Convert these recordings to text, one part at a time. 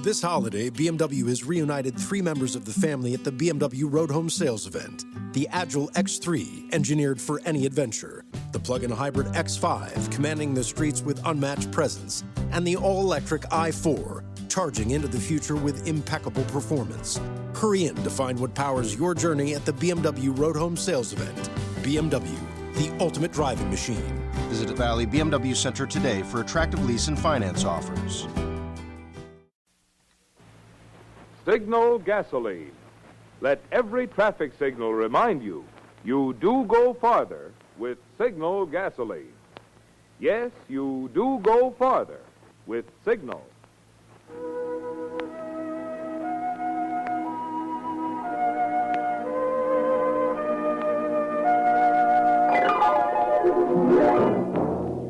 This holiday, BMW has reunited 3 members of the family at the BMW Road Home Sales event. The Agile X3, engineered for any adventure. The plug-in hybrid X5, commanding the streets with unmatched presence. And the all-electric i4, charging into the future with impeccable performance. Hurry in to find what powers your journey at the BMW Road Home Sales event. BMW, the ultimate driving machine. Visit the Valley BMW Center today for attractive lease and finance offers. Signal gasoline. Let every traffic signal remind you, you do go farther with Signal gasoline. Yes, you do go farther with Signal.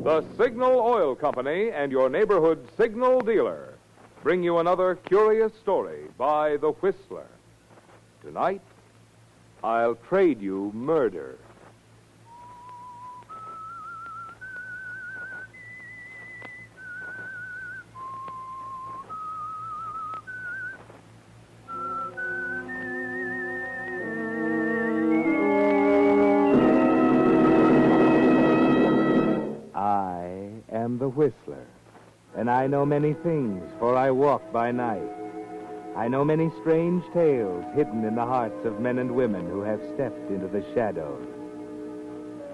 The Signal Oil Company and your neighborhood Signal dealer bring you another curious story by The Whistler. Tonight, I'll trade you murder. I am the Whistler, and I know many things, for I walk by night. I know many strange tales hidden in the hearts of men and women who have stepped into the shadows.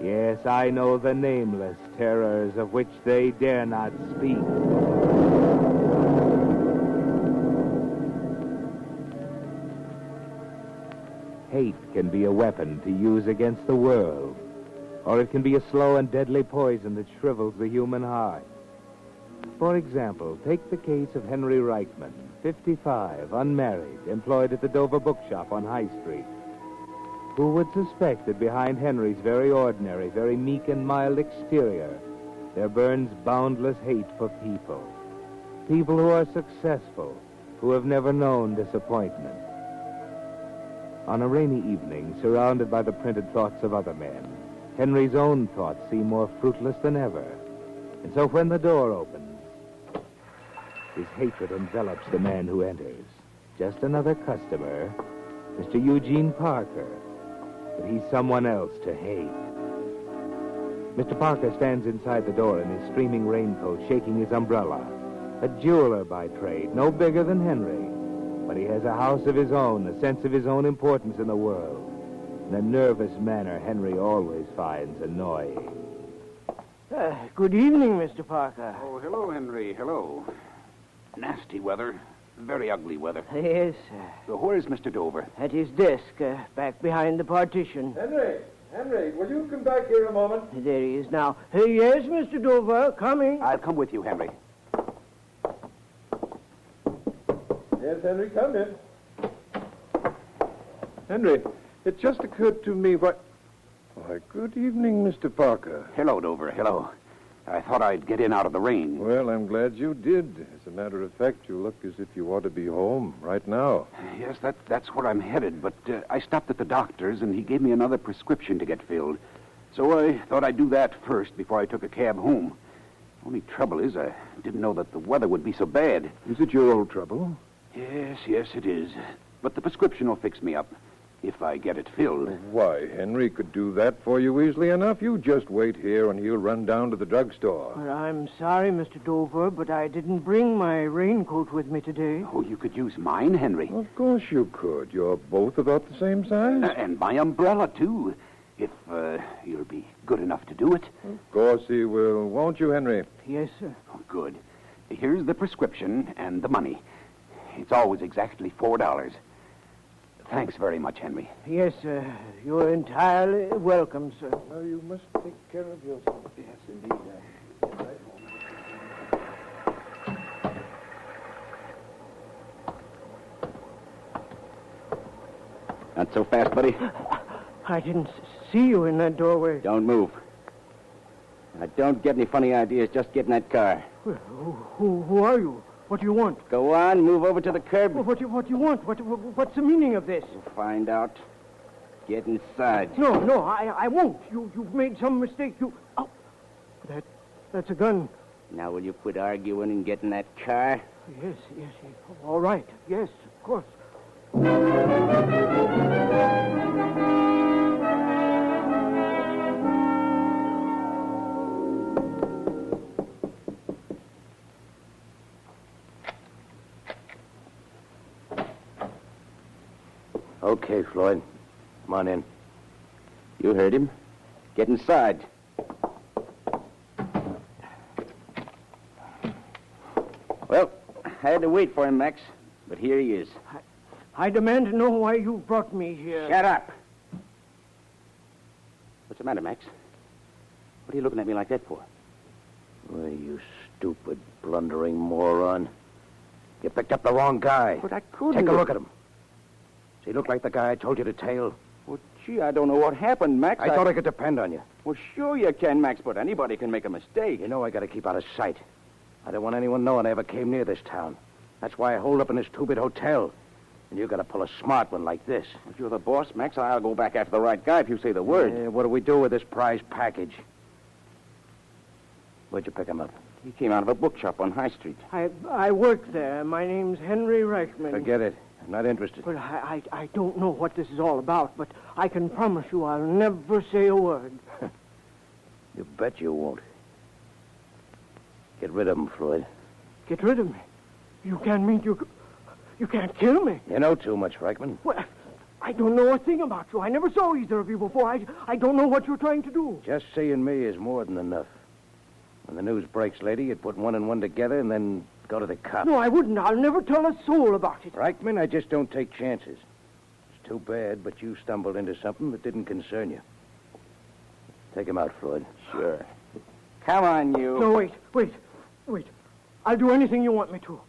Yes, I know the nameless terrors of which they dare not speak. Hate can be a weapon to use against the world, or it can be a slow and deadly poison that shrivels the human heart. For example, take the case of Henry Reichman, 55, unmarried, employed at the Dover Bookshop on High Street. Who would suspect that behind Henry's very ordinary, very meek and mild exterior, there burns boundless hate for people. People who are successful, who have never known disappointment. On a rainy evening, surrounded by the printed thoughts of other men, Henry's own thoughts seem more fruitless than ever. And so when the door opens, his hatred envelops the man who enters. Just another customer, Mr. Eugene Parker. But he's someone else to hate. Mr. Parker stands inside the door in his streaming raincoat, shaking his umbrella. A jeweler by trade, no bigger than Henry. But he has a house of his own, a sense of his own importance in the world, and a nervous manner Henry always finds annoying. Good evening, Mr. Parker. Oh, hello, Henry. Hello. Nasty weather. Very ugly weather. Yes, sir. So where's Mr. Dover? At his desk, back behind the partition. Henry, will you come back here a moment? There he is now. Yes, Mr. Dover, coming. I'll come with you, Henry. Yes, Henry, come in. Henry, it just occurred to me Why, good evening, Mr. Parker. Hello, Dover. Hello. I thought I'd get in out of the rain. Well, I'm glad you did. As a matter of fact, you look as if you ought to be home right now. Yes, that's where I'm headed, but I stopped at the doctor's, and he gave me another prescription to get filled. So I thought I'd do that first before I took a cab home. Only trouble is, I didn't know that the weather would be so bad. Is it your old trouble? Yes, it is. But the prescription will fix me up if I get it filled. Why, Henry could do that for you easily enough. You just wait here and he'll run down to the drugstore. Well, I'm sorry, Mr. Dover, but I didn't bring my raincoat with me today. Oh, you could use mine, Henry. Of course you could. You're both about the same size. And my umbrella, too, if you'll be good enough to do it. Of course he will. Won't you, Henry? Yes, sir. Oh, good. Here's the prescription and the money. It's always exactly $4. Thanks very much, Henry. Yes, sir. You're entirely welcome, sir. Well, you must take care of yourself. Yes, indeed. Get right home. Not so fast, buddy. I didn't see you in that doorway. Don't move. Now, don't get any funny ideas. Just get in that car. Well, who are you? What do you want? Go on, move over to the curb. Well, what do you want? What's the meaning of this? You'll find out. Get inside. No, I won't. You've made some mistake. Oh, that's a gun. Now, will you quit arguing and get in that car? Yes, yes, yes. All right. Yes, of course. Okay, Floyd. Come on in. You heard him. Get inside. Well, I had to wait for him, Max. But here he is. I demand to know why you brought me here. Shut up. What's the matter, Max? What are you looking at me like that for? Oh, you stupid, blundering moron. You picked up the wrong guy. But I couldn't. Take a look at him. Does he look like the guy I told you to tail? Well, gee, I don't know what happened, Max. I thought I could depend on you. Well, sure you can, Max, but anybody can make a mistake. You know I gotta keep out of sight. I don't want anyone knowing I ever came near this town. That's why I hold up in this two-bit hotel. And you gotta pull a smart one like this. If you're the boss, Max, I'll go back after the right guy if you say the word. What do we do with this prize package? Where'd you pick him up? He came out of a bookshop on High Street. I work there. My name's Henry Reichman. Forget it. I'm not interested. But I don't know what this is all about, but I can promise you I'll never say a word. You bet you won't. Get rid of him, Floyd. Get rid of me? You can't mean you can't kill me. You know too much, Reichman. Well, I don't know a thing about you. I never saw either of you before. I don't know what you're trying to do. Just seeing me is more than enough. When the news breaks, lady, you'd put one and one together and then go to the cops. No, I wouldn't. I'll never tell a soul about it. Reichman, I just don't take chances. It's too bad, but you stumbled into something that didn't concern you. Take him out, Floyd. Sure. Come on, you. No, wait. I'll do anything you want me to.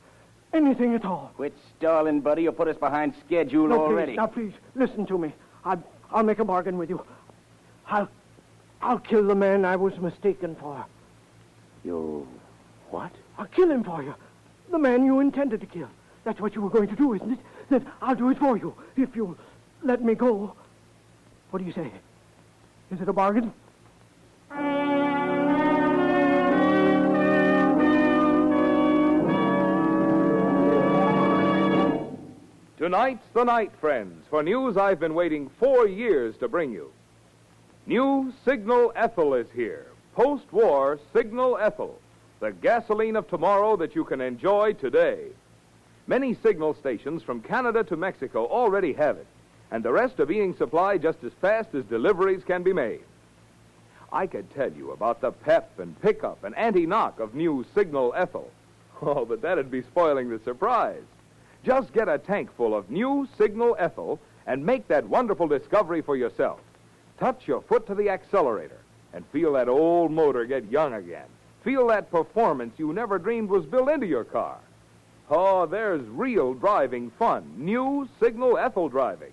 Anything at all. Quit stalling, buddy. You'll put us behind schedule No, already. please, now, please, listen to me. I'll make a bargain with you. I'll kill the man I was mistaken for. You... what? I'll kill him for you. The man you intended to kill. That's what you were going to do, isn't it? Then I'll do it for you, if you'll let me go. What do you say? Is it a bargain? Tonight's the night, friends, for news I've been waiting 4 years to bring you. New Signal Ethyl is here. Post-war Signal Ethyl, the gasoline of tomorrow that you can enjoy today. Many signal stations from Canada to Mexico already have it, and the rest are being supplied just as fast as deliveries can be made. I could tell you about the pep and pickup and anti-knock of new Signal Ethyl. Oh, but that'd be spoiling the surprise. Just get a tank full of new Signal Ethyl and make that wonderful discovery for yourself. Touch your foot to the accelerator and feel that old motor get young again. Feel that performance you never dreamed was built into your car. Oh, there's real driving fun. New Signal Ethyl driving.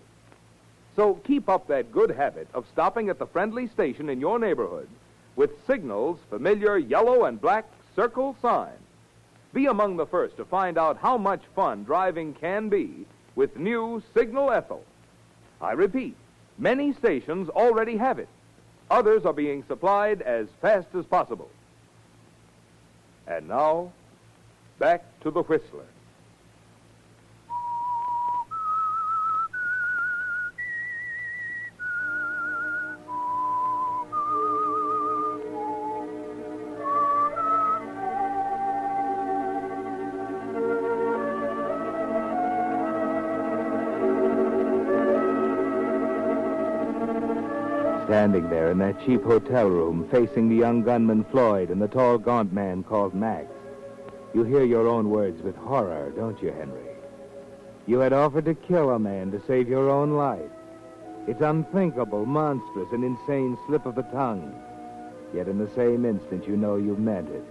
So keep up that good habit of stopping at the friendly station in your neighborhood with Signal's familiar yellow and black circle sign. Be among the first to find out how much fun driving can be with new Signal Ethyl. I repeat, many stations already have it. Others are being supplied as fast as possible. And now, back to the Whistler. Standing there in that cheap hotel room, facing the young gunman Floyd and the tall, gaunt man called Max, you hear your own words with horror, don't you, Henry? You had offered to kill a man to save your own life. It's unthinkable, monstrous, an insane slip of the tongue. Yet in the same instant, you know you meant it.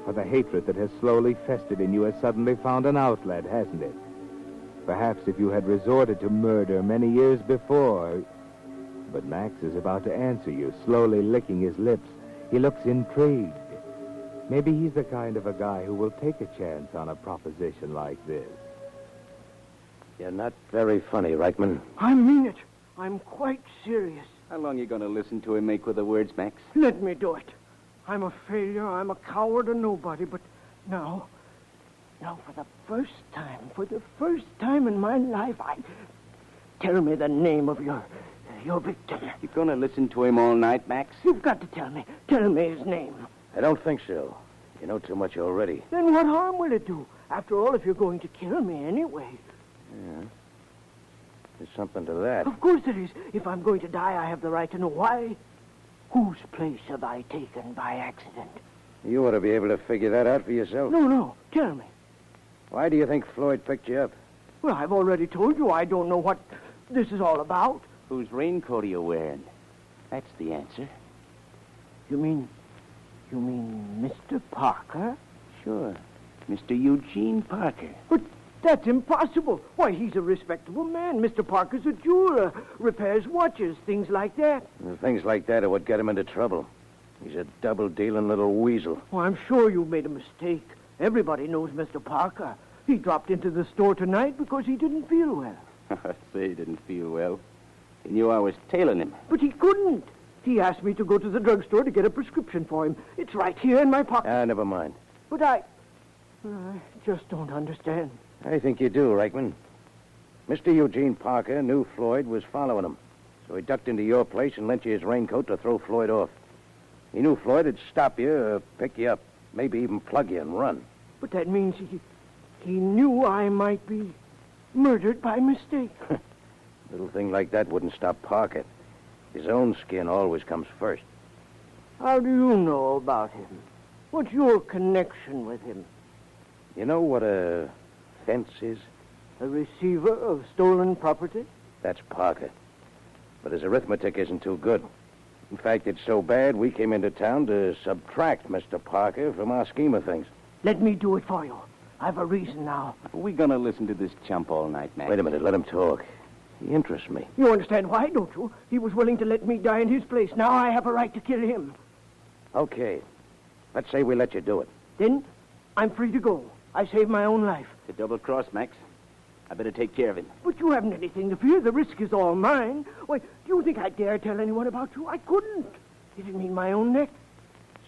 For the hatred that has slowly festered in you has suddenly found an outlet, hasn't it? Perhaps if you had resorted to murder many years before... But Max is about to answer you, slowly licking his lips. He looks intrigued. Maybe he's the kind of a guy who will take a chance on a proposition like this. You're not very funny, Reichman. I mean it. I'm quite serious. How long you going to listen to him make with the words, Max? Let me do it. I'm a failure. I'm a coward, a nobody. But now Now, for the first time in my life, tell me the name of your victim. You gonna listen to him all night, Max? You've got to tell me. Tell me his name. I don't think so. You know too much already. Then what harm will it do? After all, if you're going to kill me anyway. Yeah. There's something to that. Of course there is. If I'm going to die, I have the right to know why. Whose place have I taken by accident? You ought to be able to figure that out for yourself. No. Tell me. Why do you think Floyd picked you up? Well, I've already told you I don't know what this is all about. Whose raincoat are you wearing? That's the answer. You mean Mr. Parker? Sure. Mr. Eugene Parker. But that's impossible. Why, he's a respectable man. Mr. Parker's a jeweler, repairs watches, things like that. And things like that are what get him into trouble. He's a double-dealing little weasel. Well, I'm sure you made a mistake. Everybody knows Mr. Parker. He dropped into the store tonight because he didn't feel well. Say he didn't feel well. He knew I was tailing him. But he couldn't. He asked me to go to the drugstore to get a prescription for him. It's right here in my pocket. Never mind. But I just don't understand. I think you do, Reichman. Mr. Eugene Parker knew Floyd was following him, so he ducked into your place and lent you his raincoat to throw Floyd off. He knew Floyd would stop you or pick you up, maybe even plug you and run. But that means he knew I might be murdered by mistake. Little thing like that wouldn't stop Parker. His own skin always comes first. How do you know about him? What's your connection with him? You know what a fence is? A receiver of stolen property? That's Parker. But his arithmetic isn't too good. In fact, it's so bad we came into town to subtract Mr. Parker from our scheme of things. Let me do it for you. I've a reason now. Are we going to listen to this chump all night, Max? Wait a minute. Let him talk. He interests me. You understand why, don't you? He was willing to let me die in his place. Now I have a right to kill him. Okay. Let's say we let you do it. Then I'm free to go. I saved my own life. It's a double cross, Max. I better take care of him. But you haven't anything to fear. The risk is all mine. Why, do you think I dare tell anyone about you? I couldn't. It'd mean my own neck.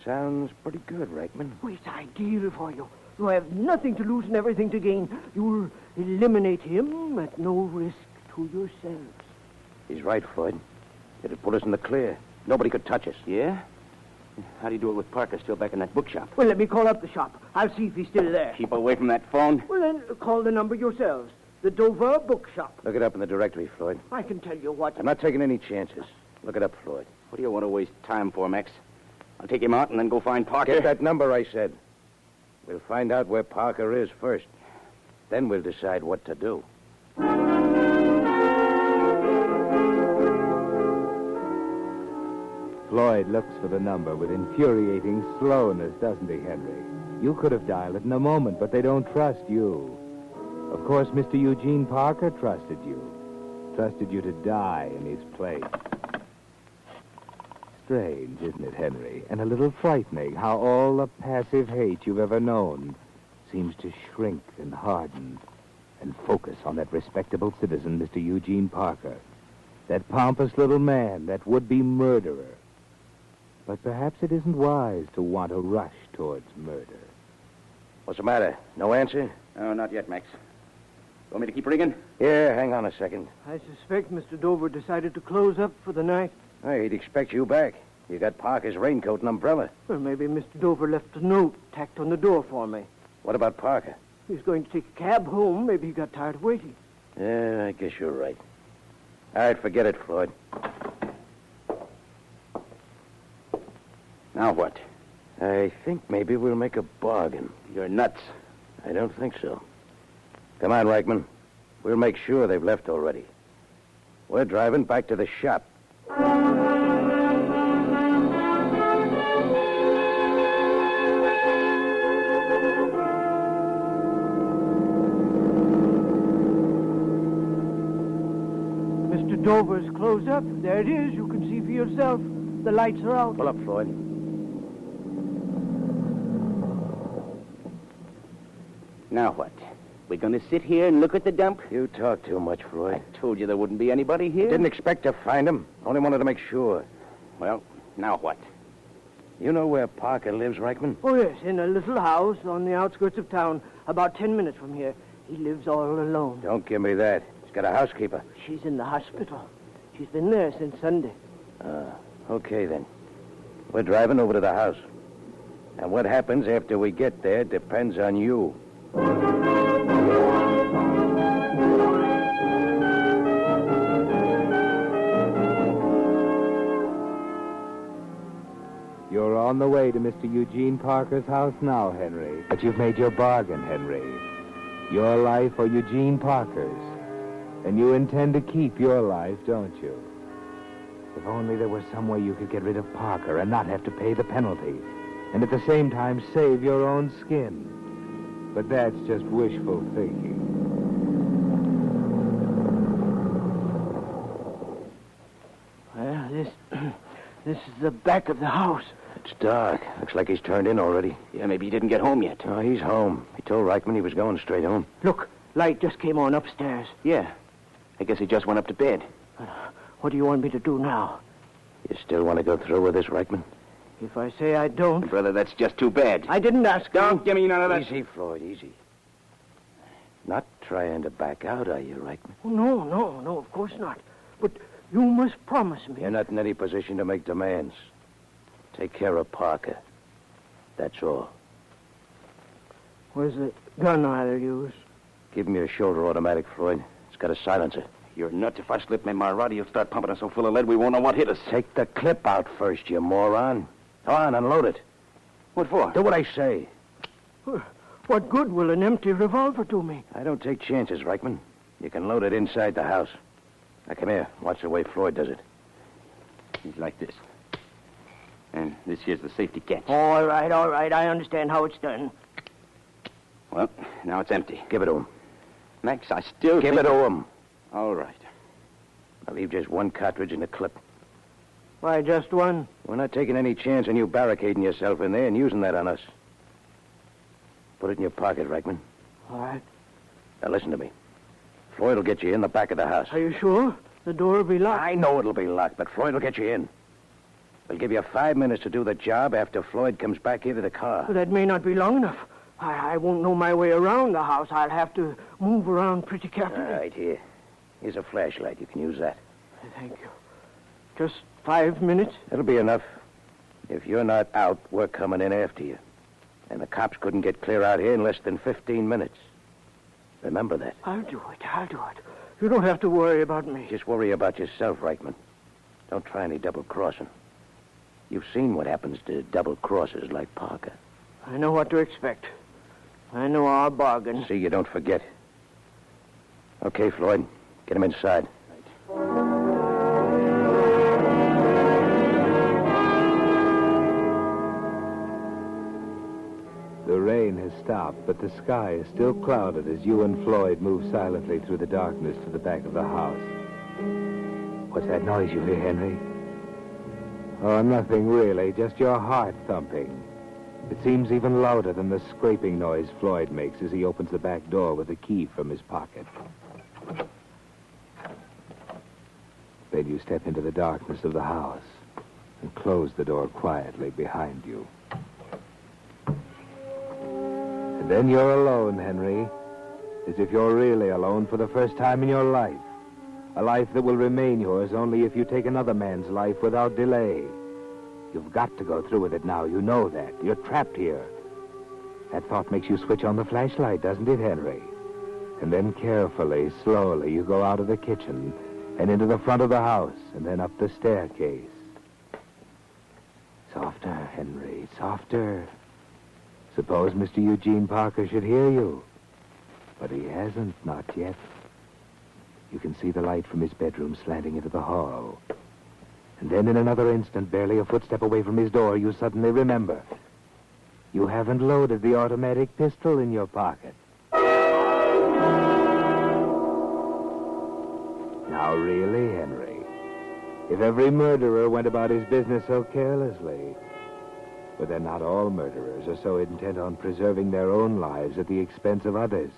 Sounds pretty good, Reichman. Oh, it's ideal for you. You have nothing to lose and everything to gain. You'll eliminate him at no risk to yourselves. He's right, Floyd. It'd put us in the clear. Nobody could touch us. Yeah? How do you do it with Parker still back in that bookshop? Well, let me call up the shop. I'll see if he's still there. Keep away from that phone. Well, then, call the number yourselves. The Dover Bookshop. Look it up in the directory, Floyd. I can tell you what... I'm not taking any chances. Look it up, Floyd. What do you want to waste time for, Max? I'll take him out and then go find Parker. Get that number, I said. We'll find out where Parker is first. Then we'll decide what to do. Floyd looks for the number with infuriating slowness, doesn't he, Henry? You could have dialed it in a moment, but they don't trust you. Of course, Mr. Eugene Parker trusted you. Trusted you to die in his place. Strange, isn't it, Henry? And a little frightening how all the passive hate you've ever known seems to shrink and harden and focus on that respectable citizen, Mr. Eugene Parker. That pompous little man, that would-be murderer. But perhaps it isn't wise to want to rush towards murder. What's the matter? No answer? Oh, not yet, Max. Want me to keep ringing? Yeah, hang on a second. I suspect Mr. Dover decided to close up for the night. Hey, he'd expect you back. You got Parker's raincoat and umbrella. Well, maybe Mr. Dover left a note tacked on the door for me. What about Parker? He was going to take a cab home. Maybe he got tired of waiting. Yeah, I guess you're right. All right, forget it, Floyd. Now what? I think maybe we'll make a bargain. You're nuts. I don't think so. Come on, Reichman. We'll make sure they've left already. We're driving back to the shop. Mr. Dover's closed up. There it is. You can see for yourself. The lights are out. Pull up, Floyd. Now what? We're going to sit here and look at the dump? You talk too much, Floyd. I told you there wouldn't be anybody here. Didn't expect to find him. Only wanted to make sure. Well, now what? You know where Parker lives, Reichman? Oh, yes, in a little house on the outskirts of town. about 10 minutes from here. He lives all alone. Don't give me that. He's got a housekeeper. She's in the hospital. She's been there since Sunday. Okay, then. We're driving over to the house. And what happens after we get there depends on you. You're on the way to Mr. Eugene Parker's house now, Henry. But you've made your bargain, Henry. Your life or Eugene Parker's. And you intend to keep your life, don't you? If only there was some way you could get rid of Parker and not have to pay the penalty. And at the same time save your own skin. But that's just wishful thinking. Well, this is the back of the house. It's dark. Looks like he's turned in already. Yeah, maybe he didn't get home yet. Oh, he's home. He told Reichman he was going straight home. Look, light just came on upstairs. Yeah. I guess he just went up to bed. What do you want me to do now? You still want to go through with this, Reichman? If I say I don't... Brother, that's just too bad. I didn't ask you. Don't give me none of that. Easy, Floyd, easy. Not trying to back out, are you, Reichman? Oh, no, of course not. But you must promise me. You're not in any position to make demands. Take care of Parker. That's all. Where's the gun I'll use? Give him your shoulder automatic, Floyd. It's got a silencer. You're nuts. If I slip my Maserati, you'll start pumping us so full of lead we won't know what hit us. Take the clip out first, you moron. Go on, unload it. What for? Do what I say. What good will an empty revolver do me? I don't take chances, Reichman. You can load it inside the house. Now, come here. Watch the way Floyd does it. He's like this. And this here's the safety catch. All right. I understand how it's done. Well, now it's empty. Give it to him. Max, I still Give it to him. All right. I'll leave just one cartridge in the clip. Why, just one? We're not taking any chance on you barricading yourself in there and using that on us. Put it in your pocket, Reichman. All right. Now, listen to me. Floyd will get you in the back of the house. Are you sure? The door will be locked. I know it'll be locked, but Floyd will get you in. We'll give you 5 minutes to do the job after Floyd comes back here to the car. Well, that may not be long enough. I won't know my way around the house. I'll have to move around pretty carefully. All right, here. Here's a flashlight. You can use that. Thank you. Just 5 minutes? It'll be enough. If you're not out, we're coming in after you. And the cops couldn't get clear out here in less than 15 minutes. Remember that. I'll do it. You don't have to worry about me. Just worry about yourself, Reichman. Don't try any double-crossing. You've seen what happens to double-crossers like Parker. I know what to expect. I know our bargain. See, you don't forget. Okay, Floyd. Get him inside. The rain has stopped, but the sky is still clouded as you and Floyd move silently through the darkness to the back of the house. What's that noise you hear, Henry? Oh, nothing really, just your heart thumping. It seems even louder than the scraping noise Floyd makes as he opens the back door with the key from his pocket. Then you step into the darkness of the house and close the door quietly behind you. And then you're alone, Henry, as if you're really alone for the first time in your life. A life that will remain yours only if you take another man's life without delay. You've got to go through with it now. You know that. You're trapped here. That thought makes you switch on the flashlight, doesn't it, Henry? And then carefully, slowly, you go out of the kitchen and into the front of the house and then up the staircase. Softer, Henry, softer. Suppose Mr. Eugene Parker should hear you. But he hasn't, not yet. You can see the light from his bedroom slanting into the hall. And then in another instant, barely a footstep away from his door, you suddenly remember. You haven't loaded the automatic pistol in your pocket. Now, really, Henry, if every murderer went about his business so carelessly, but then not all murderers are so intent on preserving their own lives at the expense of others.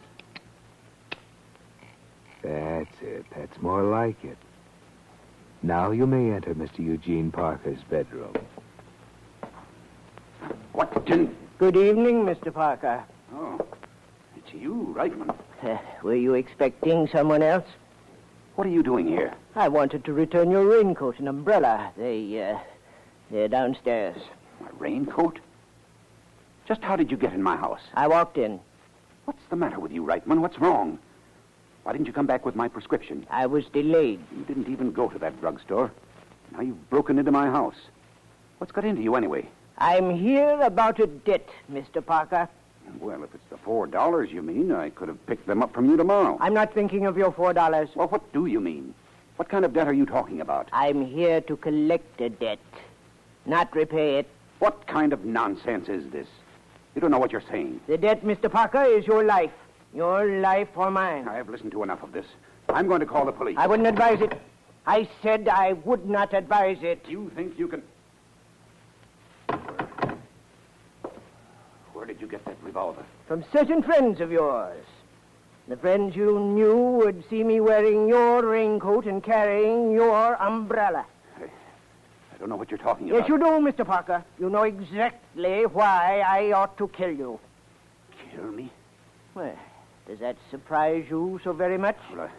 That's it. That's more like it. Now you may enter Mr. Eugene Parker's bedroom. What in... Good evening, Mr. Parker. Oh, it's It's you, Reichman. Were you expecting someone else? What are you doing here? I wanted to return your raincoat and umbrella. They're downstairs. My raincoat? Just how did you get in my house? I walked in. What's the matter with you, Reichman? What's wrong? Why didn't you come back with my prescription? I was delayed. You didn't even go to that drugstore. Now you've broken into my house. What's got into you anyway? I'm here about a debt, Mr. Parker. Well, if it's the $4 you mean, I could have picked them up from you tomorrow. I'm not thinking of your $4. Well, what do you mean? What kind of debt are you talking about? I'm here to collect a debt, not repay it. What kind of nonsense is this? You don't know what you're saying. The debt, Mr. Parker, is your life. Your life or mine. I have listened to enough of this. I'm going to call the police. I wouldn't advise it. I said I would not advise it. You think you can... Where did you get that revolver? From certain friends of yours. The friends you knew would see me wearing your raincoat and carrying your umbrella. I don't know what you're talking about. Yes, you do, Mr. Parker. You know exactly why I ought to kill you. Kill me? Well, does that surprise you so very much? Well,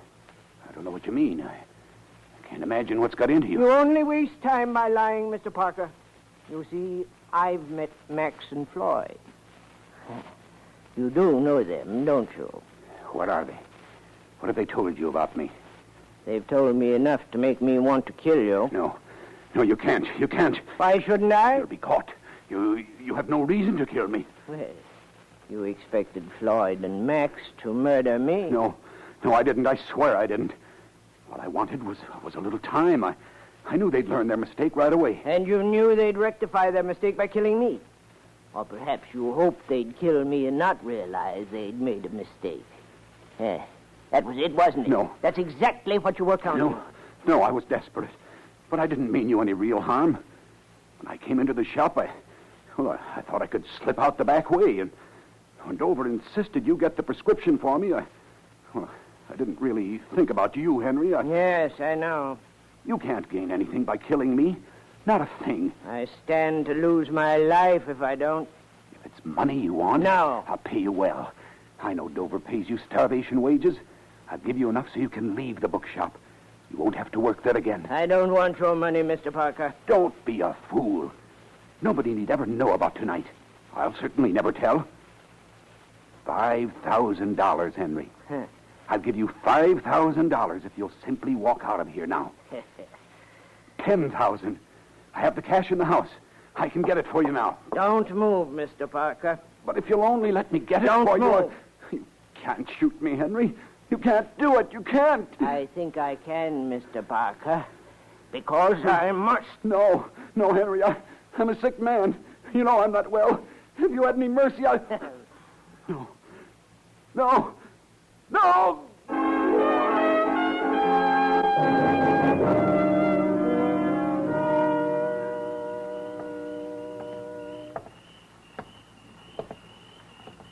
I don't know what you mean. I can't imagine what's got into you. You only waste time by lying, Mr. Parker. You see, I've met Max and Floyd. You do know them, don't you? What are they? What have they told you about me? They've told me enough to make me want to kill you. No, you can't. You can't. Why shouldn't I? You'll be caught. You have no reason to kill me. Well, you expected Floyd and Max to murder me. No, I didn't. I swear I didn't. All I wanted was a little time. I knew they'd learn their mistake right away. And you knew they'd rectify their mistake by killing me. Or perhaps you hoped they'd kill me and not realize they'd made a mistake. That was it, wasn't it? No. That's exactly what you were counting on. No, I was desperate. But I didn't mean you any real harm. When I came into the shop, I thought I could slip out the back way. And when Dover insisted you get the prescription for me, I didn't really think about you, Henry. Yes, I know. You can't gain anything by killing me. Not a thing. I stand to lose my life if I don't. If it's money you want, No. I'll pay you well. I know Dover pays you starvation wages. I'll give you enough so you can leave the bookshop. You won't have to work there again. I don't want your money, Mr. Parker. Don't be a fool. Nobody need ever know about tonight. I'll certainly never tell. $5,000, Henry. I'll give you $5,000 if you'll simply walk out of here now. 10,000. I have the cash in the house. I can get it for you now. Don't move, Mr. Parker. But if you'll only let me get it Don't for you... move. You can't shoot me, Henry. You can't do it. You can't. I think I can, Mr. Parker. Because I must. No, Henry. I'm a sick man. You know I'm not well. If you had any mercy, I... No.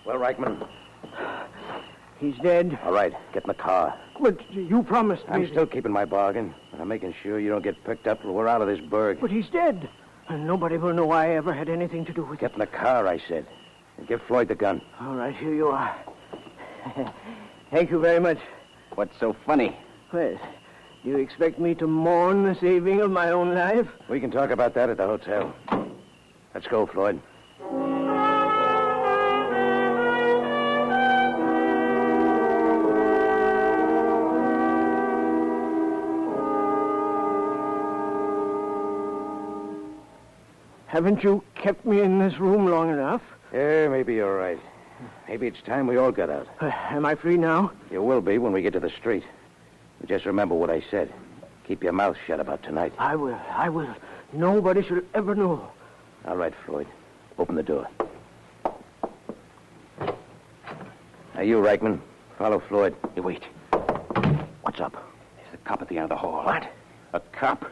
Well, Reichman. He's dead. All right, get in the car. But you promised me... I'm still keeping my bargain. I'm making sure you don't get picked up till we're out of this burg. But he's dead. And nobody will know I ever had anything to do with Get it. in the car, I said. And give Floyd the gun. All right, here you are. Thank you very much. What's so funny? Well, do you expect me to mourn the saving of my own life? We can talk about that at the hotel. Let's go, Floyd. Haven't you kept me in this room long enough? Yeah, maybe you're right. Maybe it's time we all got out. Am I free now? You will be when we get to the street. Just remember what I said. Keep your mouth shut about tonight. I will. Nobody shall ever know. All right, Floyd. Open the door. Now, you, Reichman, follow Floyd. Hey, wait. What's up? There's a cop at the end of the hall. What? A cop?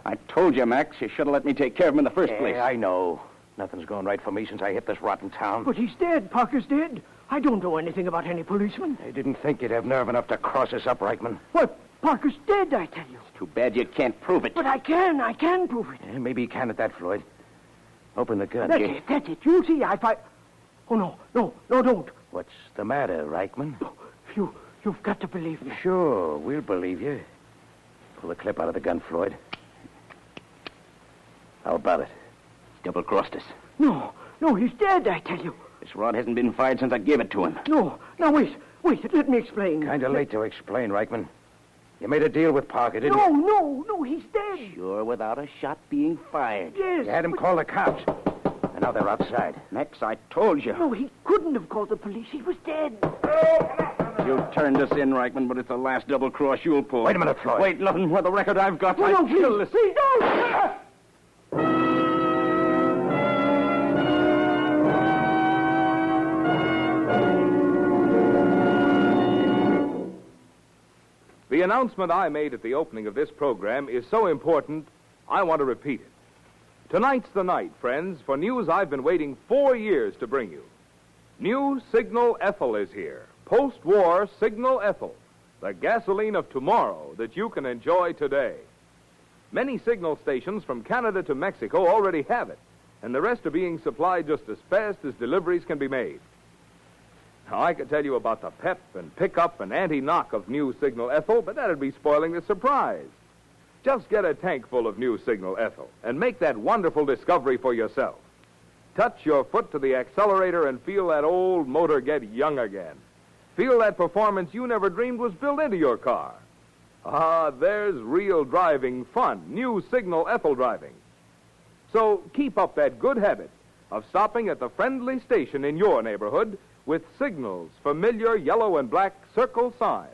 I told you, Max, you should have let me take care of him in the first place. I know. Nothing's going right for me since I hit this rotten town. But he's dead. Parker's dead. I don't know anything about any policeman. I didn't think you'd have nerve enough to cross us up, Reichman. What? Parker's dead, I tell you. Too bad you can't prove it. But I can prove it. Yeah, maybe you can at that, Floyd. Open the gun. That's it. You'll see. Oh, no, don't. What's the matter, Reichman? You've got to believe me. Sure, we'll believe you. Pull the clip out of the gun, Floyd. How about it? Double-crossed us. No, he's dead, I tell you. This rod hasn't been fired since I gave it to him. No, now wait, let me explain. Kind of late to explain, Reichman. You made a deal with Parker, didn't you? No, he's dead. Sure, without a shot being fired. Yes. You had him call the cops. And now they're outside. Max, I told you. No, he couldn't have called the police. He was dead. You turned us in, Reichman, but it's the last double cross you'll pull. Wait a minute, Floyd. Wait, Lutton, with the record I've got, No, I'd please, kill this. please, don't. The announcement I made at the opening of this program is so important, I want to repeat it. Tonight's the night, friends, for news I've been waiting 4 years to bring you. New Signal Ethyl is here. Post-war Signal Ethyl, the gasoline of tomorrow that you can enjoy today. Many signal stations from Canada to Mexico already have it, and the rest are being supplied just as fast as deliveries can be made. Now, I could tell you about the pep and pickup and anti-knock of New Signal Ethyl, but that'd be spoiling the surprise. Just get a tank full of New Signal Ethyl and make that wonderful discovery for yourself. Touch your foot to the accelerator and feel that old motor get young again. Feel that performance you never dreamed was built into your car. Ah, there's real driving fun, New Signal Ethyl driving. So keep up that good habit of stopping at the friendly station in your neighborhood with Signal's familiar yellow and black circle sign.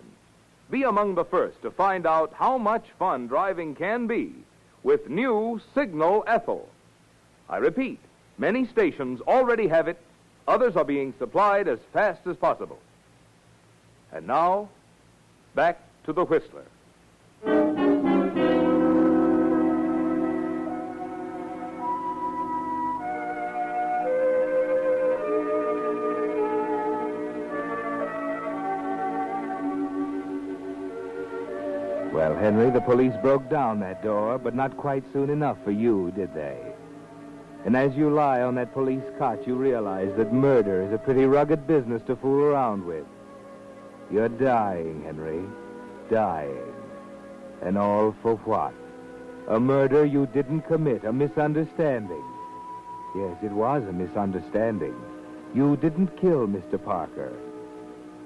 Be among the first to find out how much fun driving can be with New Signal Ethyl. I repeat, many stations already have it. Others are being supplied as fast as possible. And now, back to the Whistler. Well, Henry, the police broke down that door, but not quite soon enough for you, did they? And as you lie on that police cot, you realize that murder is a pretty rugged business to fool around with. You're dying, Henry. Dying. And all for what? A murder you didn't commit, a misunderstanding. Yes, it was a misunderstanding. You didn't kill Mr. Parker.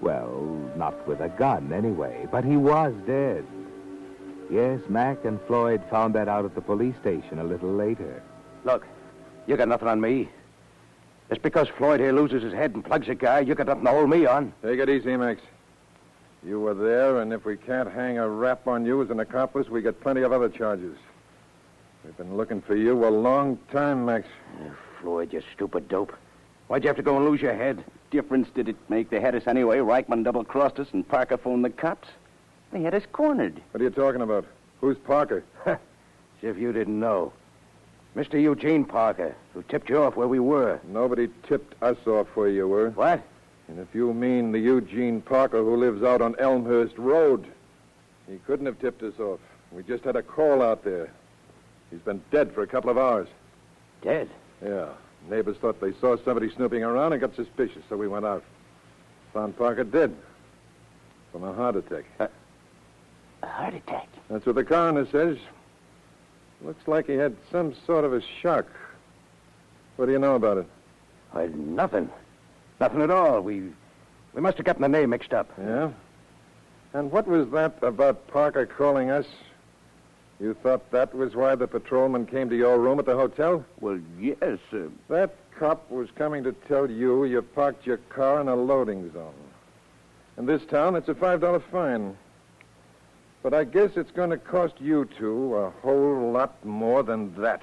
Well, not with a gun, anyway, but he was dead. Yes, Mac and Floyd found that out at the police station a little later. Look, you got nothing on me. Just because Floyd here loses his head and plugs a guy, you got nothing to hold me on. Take it easy, Max. You were there, and if we can't hang a rap on you as an accomplice, we got plenty of other charges. We've been looking for you a long time, Max. Floyd, you stupid dope. Why'd you have to go and lose your head? Difference did it make? They had us anyway. Reichman double-crossed us, and Parker phoned the cops. They had us cornered. What are you talking about? Who's Parker? As if you didn't know. Mr. Eugene Parker, who tipped you off where we were. Nobody tipped us off where you were. What? And if you mean the Eugene Parker who lives out on Elmhurst Road, he couldn't have tipped us off. We just had a call out there. He's been dead for a couple of hours. Dead? Yeah. Neighbors thought they saw somebody snooping around and got suspicious, so we went out. Found Parker dead. From a heart attack. A heart attack? That's what the coroner says. Looks like he had some sort of a shock. What do you know about it? Nothing. Nothing at all. We must have gotten the name mixed up. Yeah? And what was that about Parker calling us? You thought that was why the patrolman came to your room at the hotel? Well, yes. That cop was coming to tell you parked your car in a loading zone. In this town, it's a $5 fine. But I guess it's going to cost you two a whole lot more than that.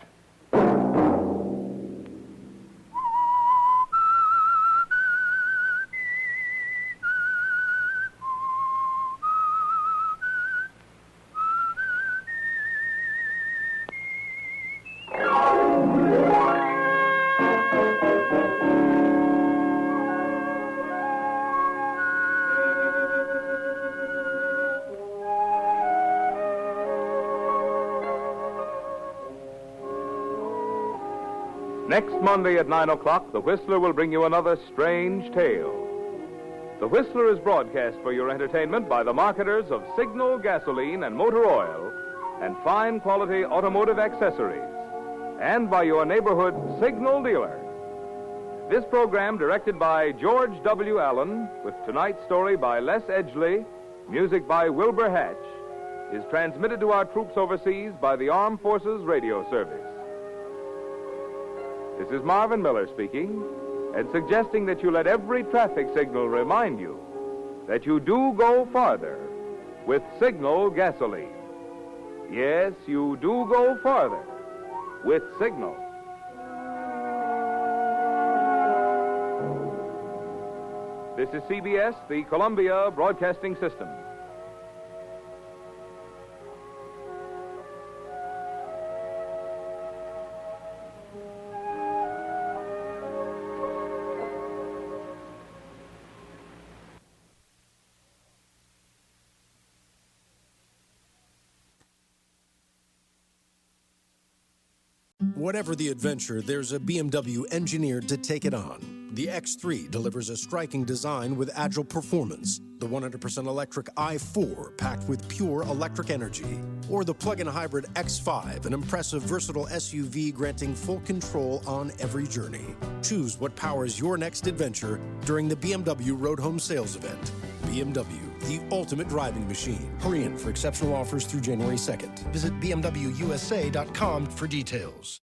Next Monday at 9 o'clock, the Whistler will bring you another strange tale. The Whistler is broadcast for your entertainment by the marketers of Signal gasoline and motor oil and fine quality automotive accessories, and by your neighborhood Signal dealer. This program, directed by George W. Allen, with tonight's story by Les Edgley, music by Wilbur Hatch, is transmitted to our troops overseas by the Armed Forces Radio Service. This is Marvin Miller speaking, and suggesting that you let every traffic signal remind you that you do go farther with Signal gasoline. Yes, you do go farther with Signal. This is CBS, the Columbia Broadcasting System. Whatever the adventure, there's a BMW engineered to take it on. The X3 delivers a striking design with agile performance. The 100% electric i4 packed with pure electric energy. Or the plug-in hybrid X5, an impressive, versatile SUV granting full control on every journey. Choose what powers your next adventure during the BMW Road Home Sales Event. BMW, the ultimate driving machine. Hurry in for exceptional offers through January 2nd. Visit bmwusa.com for details.